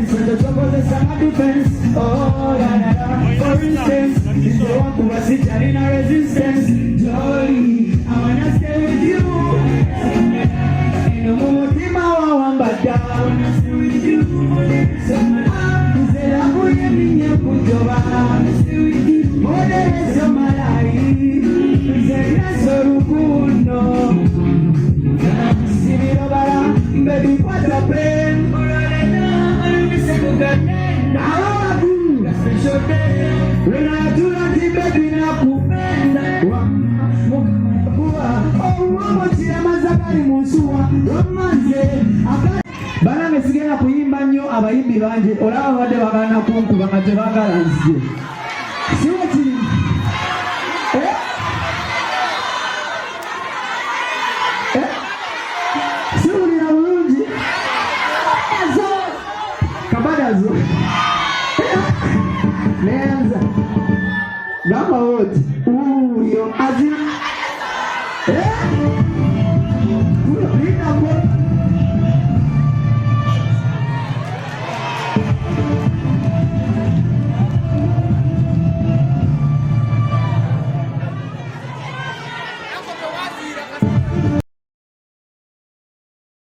this when the trouble is a defense. Oh, la la la. For instance, if you want to sit in a resistance, Jolly, I wanna stay with you. No more tima wa wambada. I wanna stay with you. Zela kuye minye kujoba. I wanna stay with you. Mode so malai. Zela sorukuno. Sibiro bara, baby what a plan. Bana mesigera kuyimba nnyo abayimbi banje olaba badde bagana kunkuba nga tebagala nzije siwe kiri siwulira bulungi kabadazo